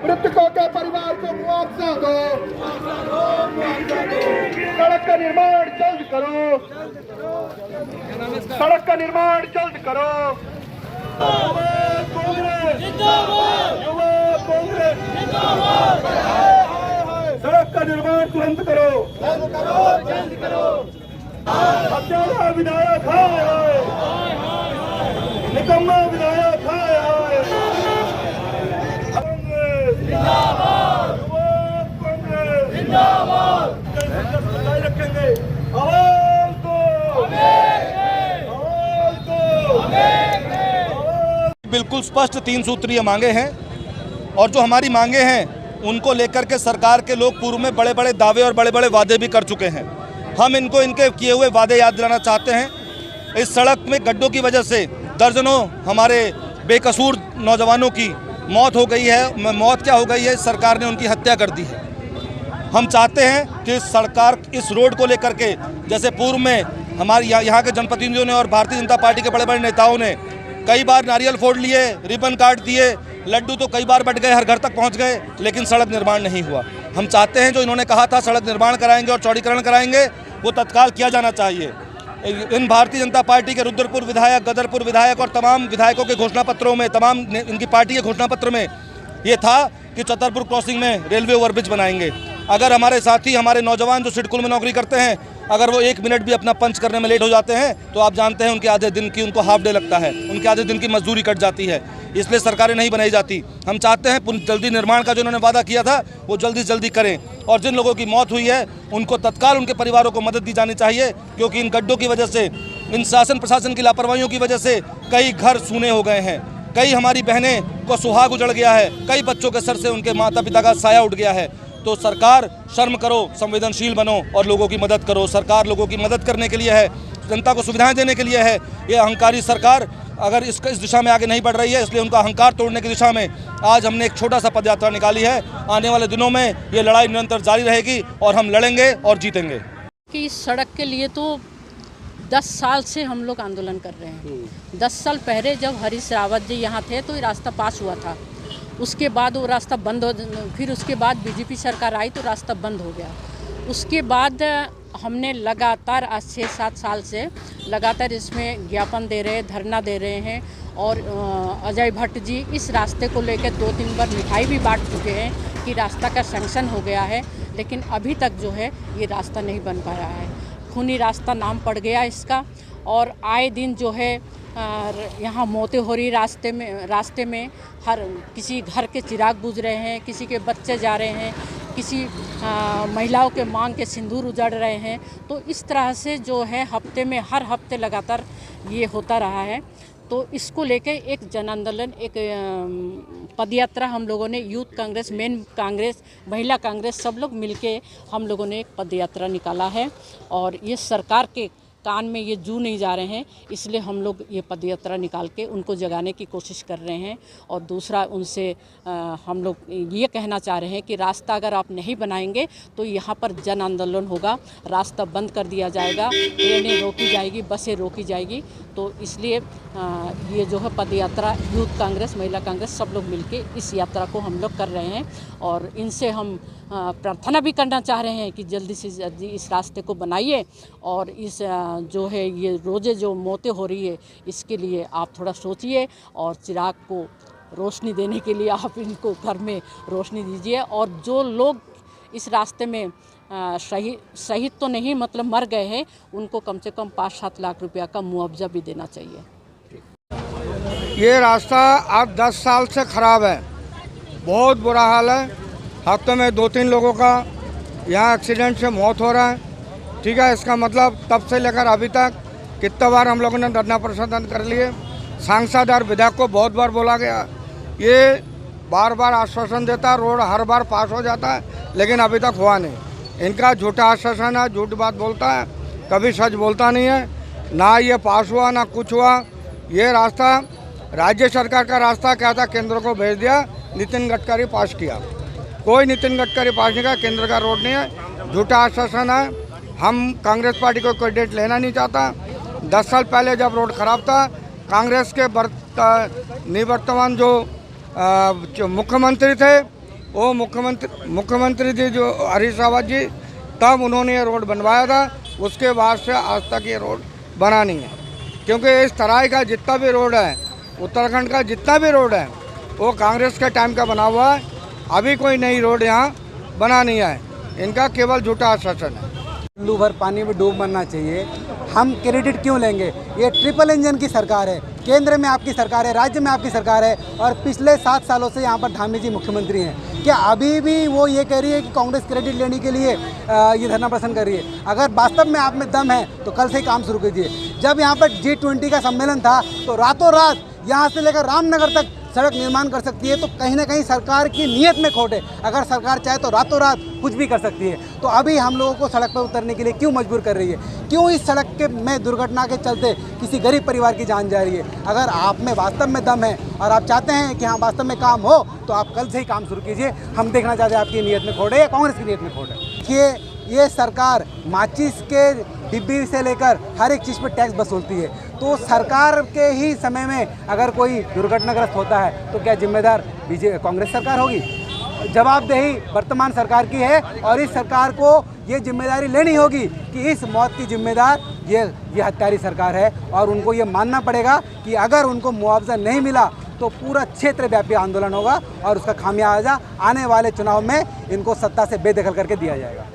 मृतकों के परिवार को मुआवजा दो, सड़क का निर्माण जल्द करो, सड़क का निर्माण जल्द करो। कांग्रेस जिंदाबाद, युवा कांग्रेस जिंदाबाद। सड़क का निर्माण तुरंत करो, जल्द करो, जल्द करो। हत्यारा विधायक हाय, निकम्मा विधायक हाय। कांग्रेस जिंदाबाद, युवा कांग्रेस जिंदाबाद। रखेंगे आवाज दो, आवाज दो। बिल्कुल स्पष्ट 3 सूत्रीय मांगे हैं और जो हमारी मांगे हैं उनको लेकर के सरकार के लोग पूर्व में बड़े बड़े दावे और बड़े बड़े वादे भी कर चुके हैं। हम इनको इनके किए हुए वादे याद दिलाना चाहते हैं। इस सड़क में गड्ढों की वजह से दर्जनों हमारे बेकसूर नौजवानों की मौत हो गई है। मौत क्या हो गई है, सरकार ने उनकी हत्या कर दी है। हम चाहते हैं कि सरकार इस रोड को लेकर के, जैसे पूर्व में हमारे यहाँ के जनप्रतिनिधियों ने और भारतीय जनता पार्टी के बड़े बड़े नेताओं ने कई बार नारियल फोड़ लिए, रिबन काट दिए, लड्डू तो कई बार बट गए, हर घर तक पहुंच गए, लेकिन सड़क निर्माण नहीं हुआ। हम चाहते हैं जो इन्होंने कहा था सड़क निर्माण कराएंगे और चौड़ीकरण कराएंगे, वो तत्काल किया जाना चाहिए। इन भारतीय जनता पार्टी के रुद्रपुर विधायक, गदरपुर विधायक और तमाम विधायकों के घोषणा पत्रों में, तमाम इनकी पार्टी के घोषणा पत्र में ये था कि छतरपुर क्रॉसिंग में रेलवे ओवरब्रिज बनाएंगे। अगर हमारे साथी, हमारे नौजवान जो सिडकुल में नौकरी करते हैं, अगर वो 1 मिनट भी अपना पंच करने में लेट हो जाते हैं तो आप जानते हैं उनके आधे दिन की, उनको हाफ डे लगता है, उनके आधे दिन की मजदूरी कट जाती है। इसलिए सरकारें नहीं बनाई जाती। हम चाहते हैं जल्दी निर्माण का जो उन्होंने वादा किया था वो जल्दी से जल्दी करें और जिन लोगों की मौत हुई है उनको तत्काल उनके परिवारों को मदद दी जानी चाहिए, क्योंकि इन गड्ढों की वजह से, इन शासन प्रशासन की लापरवाहियों की वजह से कई घर सूने हो गए हैं, कई हमारी बहनें को सुहाग उजड़ गया है, कई बच्चों के सर से उनके माता पिता का साया उठ गया है। तो सरकार शर्म करो, संवेदनशील बनो और लोगों की मदद करो। सरकार लोगों की मदद करने के लिए है, जनता को सुविधाएं देने के लिए है। ये अहंकारी सरकार अगर इस दिशा में आगे नहीं बढ़ रही है, इसलिए उनका अहंकार तोड़ने की दिशा में आज हमने एक छोटा सा पदयात्रा निकाली है। आने वाले दिनों में ये लड़ाई निरंतर जारी रहेगी और हम लड़ेंगे और जीतेंगे। कि इस सड़क के लिए तो 10 साल से हम लोग आंदोलन कर रहे हैं। 10 साल पहले जब हरीश रावत जी यहाँ थे तो ये रास्ता पास हुआ था, उसके बाद वो रास्ता बंद हो, फिर उसके बाद बीजेपी सरकार आई तो रास्ता बंद हो गया। उसके बाद हमने लगातार आज 6-7 साल से लगातार इसमें ज्ञापन दे रहे, धरना दे रहे हैं और अजय भट्ट जी इस रास्ते को लेकर 2-3 बार मिठाई भी बांट चुके हैं कि रास्ता का सैंक्शन हो गया है, लेकिन अभी तक जो है ये रास्ता नहीं बन पाया है। खूनी रास्ता नाम पड़ गया इसका और आए दिन जो है यहाँ मौतें हो रही रास्ते में हर किसी घर के चिराग बुझ रहे हैं, किसी के बच्चे जा रहे हैं, किसी महिलाओं के मांग के सिंदूर उजड़ रहे हैं। तो इस तरह से जो है हफ्ते में हर हफ्ते लगातार ये होता रहा है। तो इसको लेके एक जन आंदोलन, एक पदयात्रा हम लोगों ने, यूथ कांग्रेस, मेन कांग्रेस, महिला कांग्रेस, सब लोग मिलके हम लोगों ने एक पदयात्रा निकाला है और ये सरकार के कान में ये जू नहीं जा रहे हैं, इसलिए हम लोग ये पदयात्रा निकाल के उनको जगाने की कोशिश कर रहे हैं। और दूसरा उनसे हम लोग ये कहना चाह रहे हैं कि रास्ता अगर आप नहीं बनाएंगे तो यहाँ पर जन आंदोलन होगा, रास्ता बंद कर दिया जाएगा, ट्रेनें रोकी जाएगी, बसें रोकी जाएगी। तो इसलिए ये जो है पदयात्रा यूथ कांग्रेस, महिला कांग्रेस सब लोग मिलके इस यात्रा को हम लोग कर रहे हैं और इनसे हम प्रार्थना भी करना चाह रहे हैं कि जल्दी से जल्दी इस रास्ते को बनाइए और इस जो है ये रोज़े जो मौतें हो रही है इसके लिए आप थोड़ा सोचिए और चिराग को रोशनी देने के लिए आप इनको घर में रोशनी दीजिए। और जो लोग इस रास्ते में शहीद तो नहीं मतलब मर गए हैं, उनको कम से कम 5-7 लाख रुपया का मुआवजा भी देना चाहिए। ये रास्ता अब 10 साल से ख़राब है, बहुत बुरा हाल है। हफ्ते में 2-3 लोगों का यहाँ एक्सीडेंट से मौत हो रहा है। ठीक है, इसका मतलब तब से लेकर अभी तक कितना बार हम लोगों ने धरना प्रदर्शन कर लिए, सांसद और विधायक को बहुत बार बोला गया, ये बार बार आश्वासन देता है, रोड हर बार पास हो जाता है, लेकिन अभी तक हुआ नहीं। इनका झूठा आश्वासन है, झूठ बात बोलता है, कभी सच बोलता नहीं है। ना ये पास हुआ ना कुछ हुआ। ये रास्ता राज्य सरकार का रास्ता क्या था, केंद्र को भेज दिया, नितिन गडकरी पास किया। कोई नितिन गडकरी पास नहीं किया, केंद्र का रोड नहीं है, झूठा आश्वासन है। हम कांग्रेस पार्टी को कोई डेट लेना नहीं चाहता। 10 साल पहले जब रोड खराब था, कांग्रेस के निवर्तमान जो मुख्यमंत्री थे, वो मुख्यमंत्री जी जो हरीश रावत जी, तब उन्होंने ये रोड बनवाया था। उसके बाद से आज तक ये रोड बना नहीं है, क्योंकि इस तरह का जितना भी रोड है, उत्तराखंड का जितना भी रोड है, वो कांग्रेस के टाइम का बना हुआ है। अभी कोई नई रोड यहाँ बना नहीं है, इनका केवल झूठा आश्वासन है। उल्लू भर पानी में डूब मरना चाहिए। हम क्रेडिट क्यों लेंगे? ये ट्रिपल इंजन की सरकार है, केंद्र में आपकी सरकार है, राज्य में आपकी सरकार है, और पिछले 7 सालों से यहाँ पर धामी जी मुख्यमंत्री हैं। क्या अभी भी वो ये कह रही है कि कांग्रेस क्रेडिट लेने के लिए ये धरना प्रदर्शन कर रही है? अगर वास्तव में आप में दम है तो कल से ही काम शुरू कीजिए। जब यहाँ पर G20 का सम्मेलन था तो रातों रात यहाँ से लेकर रामनगर तक सड़क निर्माण कर सकती है, तो कहीं ना कहीं सरकार की नीयत में खोट है। अगर सरकार चाहे तो रातों रात कुछ भी कर सकती है। तो अभी हम लोगों को सड़क पर उतरने के लिए क्यों मजबूर कर रही है? क्यों इस सड़क के में दुर्घटना के चलते किसी गरीब परिवार की जान जा रही है? अगर आप में वास्तव में दम है और आप चाहते हैं कि हाँ वास्तव में काम हो, तो आप कल से ही काम शुरू कीजिए। हम देखना चाहते हैं आपकी नीयत में खोट है या कांग्रेस की नीयत में खोट है। कि ये सरकार माचिस के डिब्बी से लेकर हर एक चीज़ पर टैक्स वसूलती है, तो सरकार के ही समय में अगर कोई दुर्घटनाग्रस्त होता है तो क्या जिम्मेदार कांग्रेस सरकार होगी? जवाबदेही वर्तमान सरकार की है, और इस सरकार को ये जिम्मेदारी लेनी होगी कि इस मौत की जिम्मेदार ये हत्यारी सरकार है, और उनको ये मानना पड़ेगा कि अगर उनको मुआवजा नहीं मिला तो पूरा क्षेत्रव्यापी आंदोलन होगा, और उसका खामियाजा आने वाले चुनाव में इनको सत्ता से बेदखल करके दिया जाएगा।